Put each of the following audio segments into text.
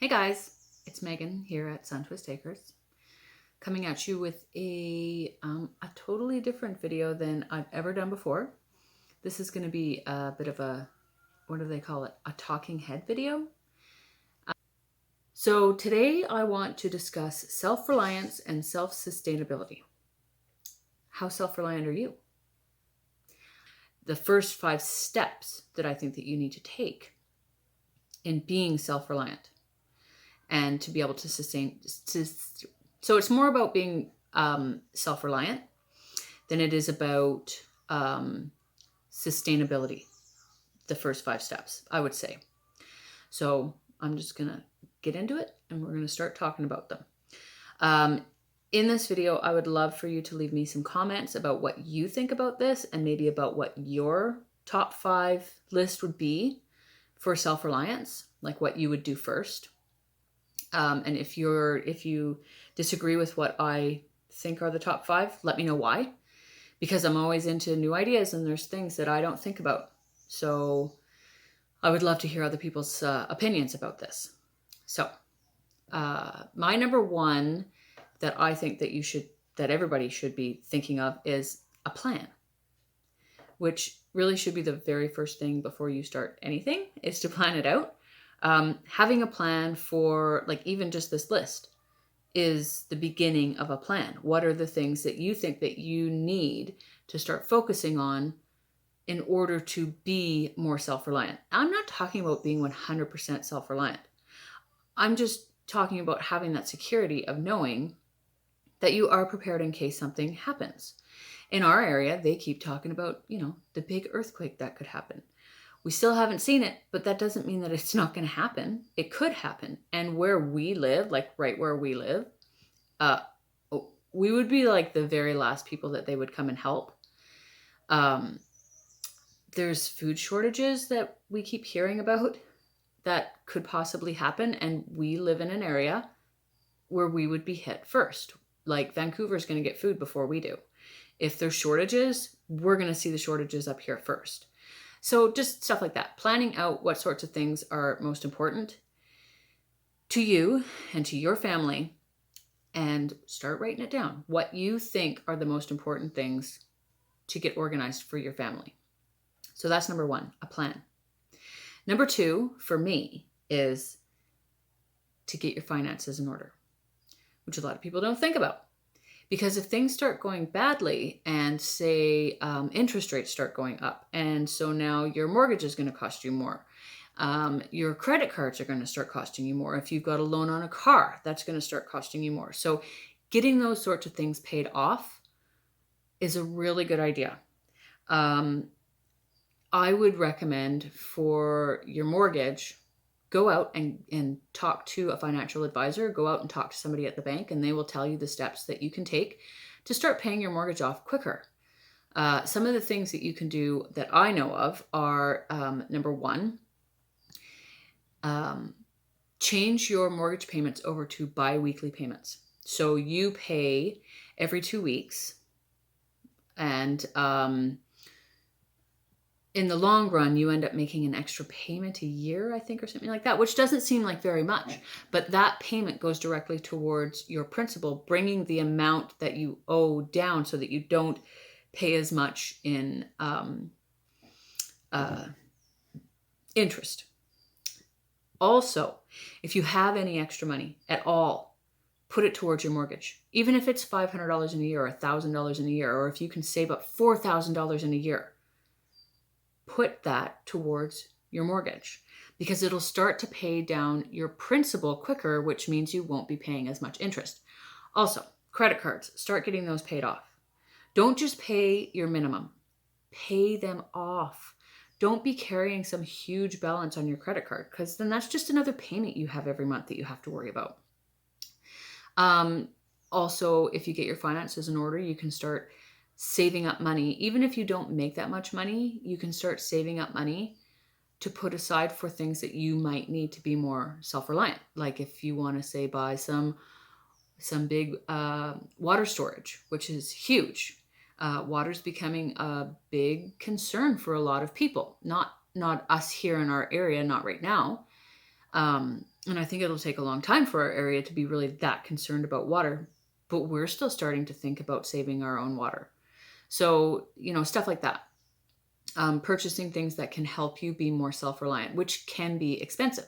Hey guys, it's Megan here at Suntwist Acres, coming at you with a totally different video than I've ever done before. This is going to be a bit of a, what do they call it? A talking head video. So today I want to discuss self-reliance and self-sustainability. How self-reliant are you? The first 5 steps that I think that you need to take in being self-reliant and to be able to sustain. So it's more about being self-reliant than it is about sustainability. The first 5 steps, I would say. So I'm just going to get into it and we're going to start talking about them. In this video, I would love for you to leave me some comments about what you think about this and maybe about what your top 5 list would be for self-reliance, like what you would do first. And if you disagree with what I think are the top 5, let me know why, because I'm always into new ideas and there's things that I don't think about. So I would love to hear other people's opinions about this. So my number 1 that I think that everybody should be thinking of is a plan, which really should be the very first thing before you start anything, is to plan it out. Having a plan for, like, even just this list is the beginning of a plan. What are the things that you think that you need to start focusing on in order to be more self-reliant? I'm not talking about being 100% self-reliant. I'm just talking about having that security of knowing that you are prepared in case something happens. In our area, they keep talking about, the big earthquake that could happen. We still haven't seen it, but that doesn't mean that it's not going to happen. It could happen. And where we live, like right where we live, we would be like the very last people that they would come and help. There's food shortages that we keep hearing about that could possibly happen. And we live in an area where we would be hit first. Like Vancouver's going to get food before we do. If there's shortages, we're going to see the shortages up here first. So just stuff like that, planning out what sorts of things are most important to you and to your family, and start writing it down. What you think are the most important things to get organized for your family. So that's number 1, a plan. Number 2 for me is to get your finances in order, which a lot of people don't think about. Because if things start going badly and say interest rates start going up, and so now your mortgage is going to cost you more. Your credit cards are going to start costing you more. If you've got a loan on a car, that's going to start costing you more. So getting those sorts of things paid off is a really good idea. I would recommend for your mortgage, go out and talk to a financial advisor, go out and talk to somebody at the bank, and they will tell you the steps that you can take to start paying your mortgage off quicker. Some of the things that you can do that I know of are, number 1, change your mortgage payments over to bi-weekly payments. So you pay every 2 weeks, and in the long run, you end up making an extra payment a year, I think, or something like that, which doesn't seem like very much. But that payment goes directly towards your principal, bringing the amount that you owe down so that you don't pay as much in interest. Also, if you have any extra money at all, put it towards your mortgage. Even if it's $500 in a year or $1,000 in a year, or if you can save up $4,000 in a year, put that towards your mortgage, because it'll start to pay down your principal quicker, which means you won't be paying as much interest. Also, credit cards, start getting those paid off. Don't just pay your minimum, pay them off. Don't be carrying some huge balance on your credit card, because then that's just another payment you have every month that you have to worry about. Also, if you get your finances in order, you can start saving up money. Even if you don't make that much money, you can start saving up money to put aside for things that you might need to be more self-reliant. Like if you want to, say, buy some big water storage, which is huge. Water's becoming a big concern for a lot of people. Not us here in our area, not right now. And I think it'll take a long time for our area to be really that concerned about water, but we're still starting to think about saving our own water. So, stuff like that. Purchasing things that can help you be more self-reliant, which can be expensive.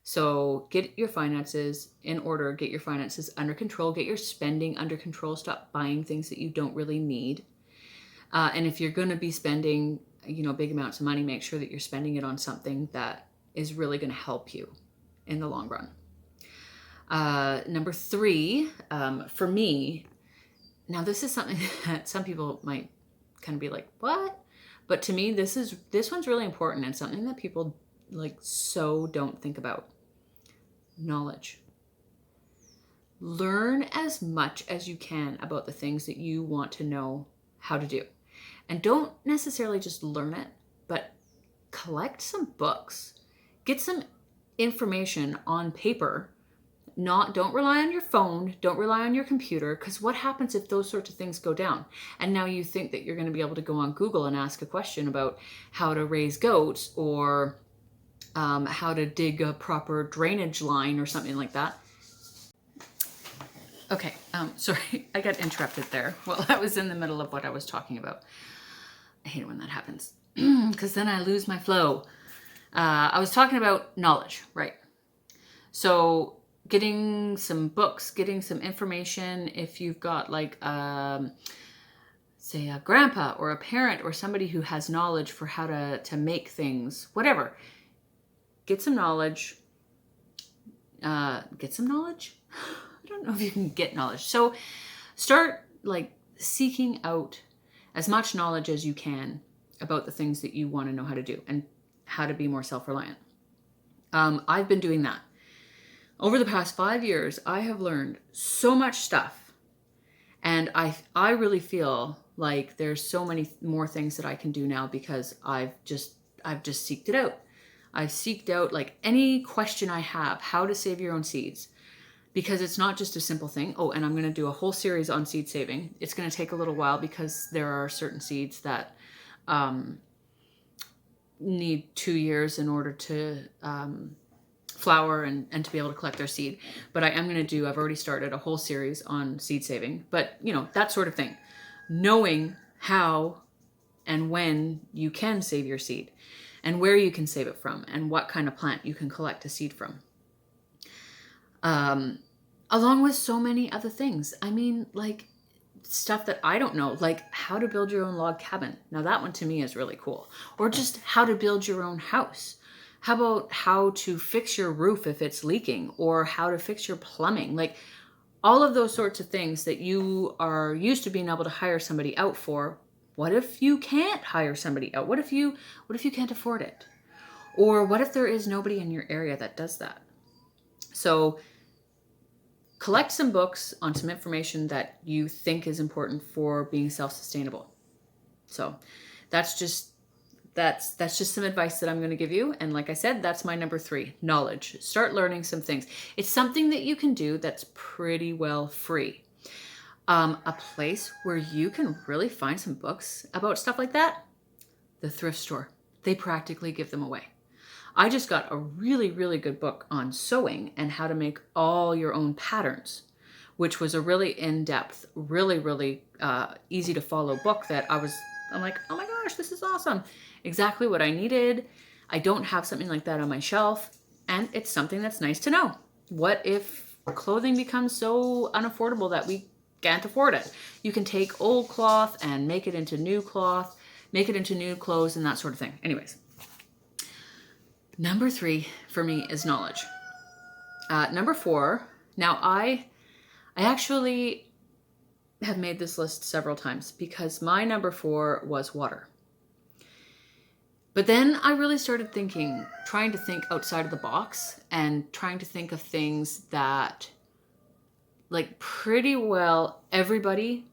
So get your finances in order, get your finances under control, get your spending under control, stop buying things that you don't really need. And if you're going to be spending, big amounts of money, make sure that you're spending it on something that is really going to help you in the long run. Number 3, for me, now this is something that some people might kind of be like, what? But to me, this one's really important and something that people so don't think about. Knowledge. Learn as much as you can about the things that you want to know how to do. And don't necessarily just learn it, but collect some books. Get some information on paper. Don't rely on your phone, don't rely on your computer, because what happens if those sorts of things go down? And now you think that you're going to be able to go on Google and ask a question about how to raise goats or how to dig a proper drainage line or something like that. Okay, sorry, I got interrupted there. Well, I was in the middle of what I was talking about. I hate it when that happens because then I lose my flow. I was talking about knowledge, right? So getting some books, getting some information. If you've got say a grandpa or a parent or somebody who has knowledge for how to make things, whatever, get some knowledge. Get some knowledge? I don't know if you can get knowledge. So start seeking out as much knowledge as you can about the things that you want to know how to do and how to be more self-reliant. I've been doing that. Over the past 5 years, I have learned so much stuff, and I really feel like there's so many more things that I can do now because I've just seeked it out. I've seeked out any question I have, how to save your own seeds, because it's not just a simple thing. Oh, and I'm going to do a whole series on seed saving. It's going to take a little while because there are certain seeds that need 2 years in order to flower and to be able to collect their seed. But I've already started a whole series on seed saving, but that sort of thing. Knowing how and when you can save your seed and where you can save it from and what kind of plant you can collect a seed from. Along with so many other things. Stuff that I don't know, like how to build your own log cabin. Now that one to me is really cool. Or just how to build your own house. How about how to fix your roof if it's leaking, or how to fix your plumbing? All of those sorts of things that you are used to being able to hire somebody out for. What if you can't hire somebody out? What if you can't afford it? Or what if there is nobody in your area that does that? So collect some books on some information that you think is important for being self-sustainable. So that's just some advice that I'm going to give you. And like I said, that's my number 3, knowledge. Start learning some things. It's something that you can do that's pretty well free. A place where you can really find some books about stuff like that, the thrift store. They practically give them away. I just got a really, really good book on sewing and how to make all your own patterns, which was a really in-depth, really, really easy to follow book that I'm like, oh my gosh, this is awesome. Exactly what I needed. I don't have something like that on my shelf, and it's something that's nice to know. What if clothing becomes so unaffordable that we can't afford it? You can take old cloth and make it into new cloth, make it into new clothes, and that sort of thing. Anyways. Number 3 for me is knowledge. Number 4, now I actually have made this list several times because my number 4 was water. But then I really started trying to think outside of the box and trying to think of things that pretty well everybody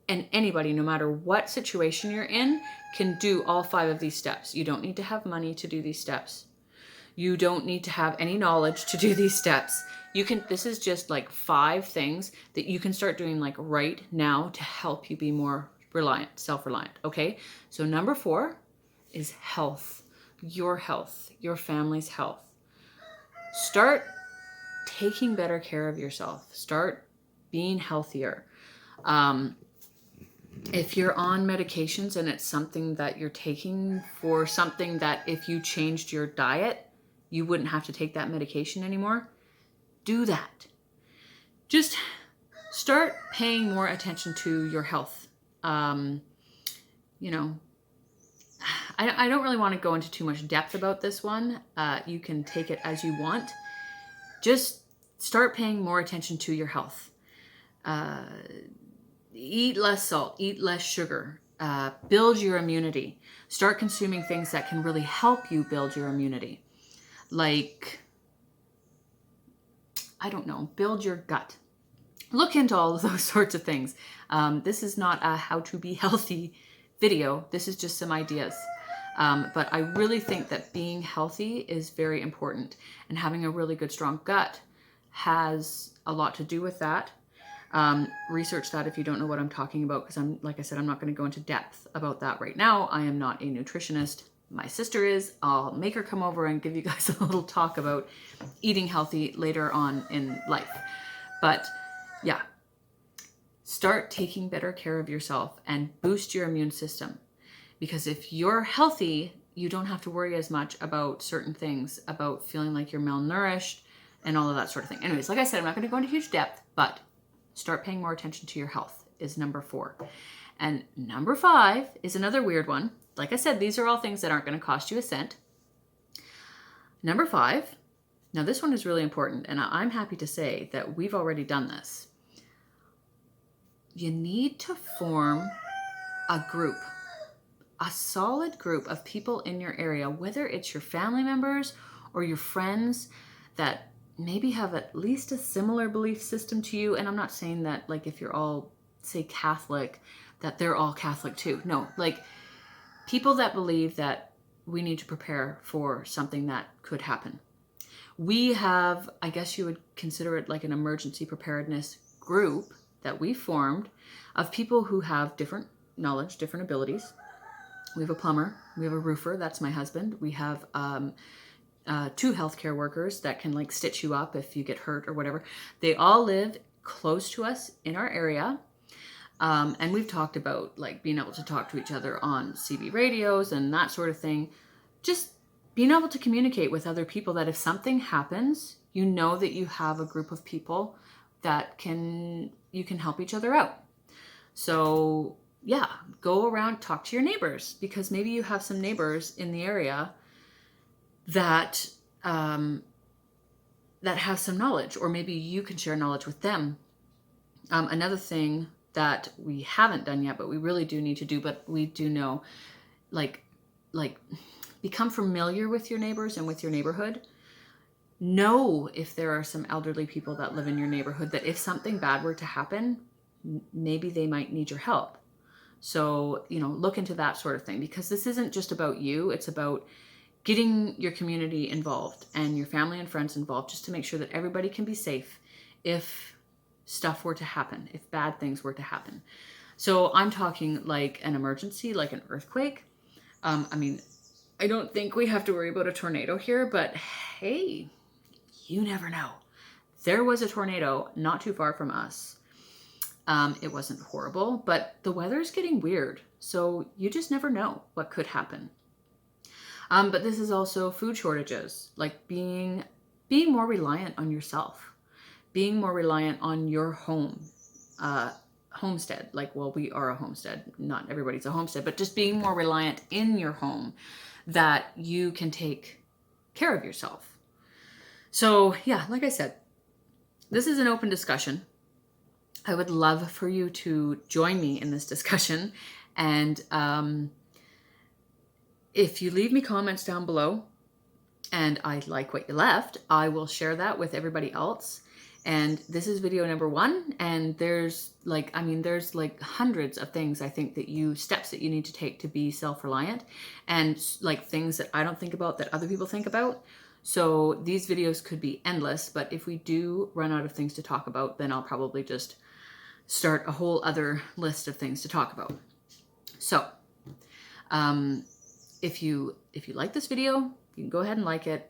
and anybody, no matter what situation you're in, can do all 5 of these steps. You don't need to have money to do these steps. You don't need to have any knowledge to do these steps. This is just 5 things that you can start doing right now to help you be more self-reliant. Okay. So number 4 is health, your family's health. start taking better care of yourself. Start being healthier. If you're on medications and it's something that you're taking for something that if you changed your diet, you wouldn't have to take that medication anymore, do that. Just start paying more attention to your health. You know, I don't really want to go into too much depth about this one. You can take it as you want. Just start paying more attention to your health. Eat less salt, eat less sugar, build your immunity. Start consuming things that can really help you build your immunity. Like, I don't know, build your gut. Look into all of those sorts of things. This is not a how to be healthy video. This is just some ideas. But I really think that being healthy is very important, and having a really good, strong gut has a lot to do with that. Research that if you don't know what I'm talking about, because like I said, I'm not going to go into depth about that right now. I am not a nutritionist. My sister is. I'll make her come over and give you guys a little talk about eating healthy later on in life. But yeah, start taking better care of yourself and boost your immune system. Because if you're healthy, you don't have to worry as much about certain things, about feeling like you're malnourished and all of that sort of thing. Anyways, like I said, I'm not going to go into huge depth, but start paying more attention to your health is number 4. And number 5 is another weird one. Like I said, these are all things that aren't going to cost you a cent. Number 5, now this one is really important, and I'm happy to say that we've already done this. You need to form a group, a solid group of people in your area, whether it's your family members or your friends that maybe have at least a similar belief system to you. And I'm not saying that, like, if you're all, say, Catholic, that they're all Catholic too. No, like, people that believe that we need to prepare for something that could happen. We have, I guess you would consider it like an emergency preparedness group that we formed of people who have different knowledge, different abilities. We have a plumber, we have a roofer, that's my husband. We have 2 healthcare workers that can, like, stitch you up if you get hurt or whatever. They all live close to us in our area. And we've talked about, like, being able to talk to each other on CB radios and that sort of thing. Just being able to communicate with other people, that if something happens, you know that you have a group of people that you can help each other out. So yeah, go around, talk to your neighbors, because maybe you have some neighbors in the area that that have some knowledge, or maybe you can share knowledge with them. Another thing that we haven't done yet, but we really do need to do, but we do know, like become familiar with your neighbors and with your neighborhood. Know if there are some elderly people that live in your neighborhood that if something bad were to happen, maybe they might need your help. So, look into that sort of thing, because this isn't just about you. It's about getting your community involved and your family and friends involved, just to make sure that everybody can be safe if stuff were to happen, if bad things were to happen. So I'm talking like an emergency, like an earthquake. I don't think we have to worry about a tornado here, but hey, you never know. There was a tornado not too far from us. It wasn't horrible, but the weather's getting weird, so you just never know what could happen. But this is also food shortages, like being more reliant on yourself, being more reliant on your home, homestead. Like, well, we are a homestead. Not everybody's a homestead, but just being more reliant in your home, that you can take care of yourself. So yeah, like I said, this is an open discussion. I would love for you to join me in this discussion. And if you leave me comments down below and I like what you left, I will share that with everybody else. And this is video number 1. And there's hundreds of things I think steps that you need to take to be self-reliant, and like things that I don't think about that other people think about. So these videos could be endless, but if we do run out of things to talk about, then I'll probably just start a whole other list of things to talk about. So if you like this video, You can go ahead and like it.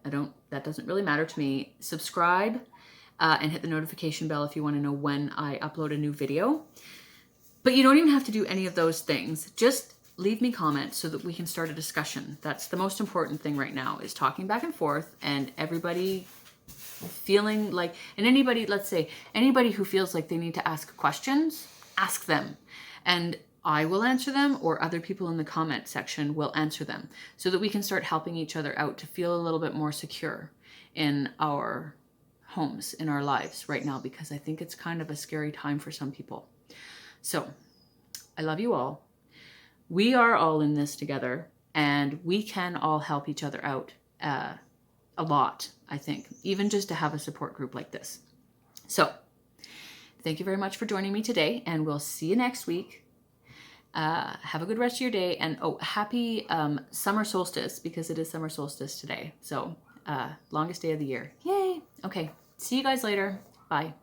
That doesn't really matter to me. Subscribe and hit the notification bell if you want to know when I upload a new video. But you don't even have to do any of those things. Just leave me comments so that we can start a discussion. That's the most important thing right now, is talking back and forth, and everybody feeling like, and anybody, let's say, anybody who feels like they need to ask questions, ask them. And I will answer them, or other people in the comment section will answer them, so that we can start helping each other out to feel a little bit more secure in our homes, in our lives right now, because I think it's kind of a scary time for some people. So I love you all. We are all in this together, and we can all help each other out a lot, I think, even just to have a support group like this. So thank you very much for joining me today, and we'll see you next week. Have a good rest of your day, and happy summer solstice, because it is summer solstice today. So longest day of the year. Yay. Okay. See you guys later. Bye.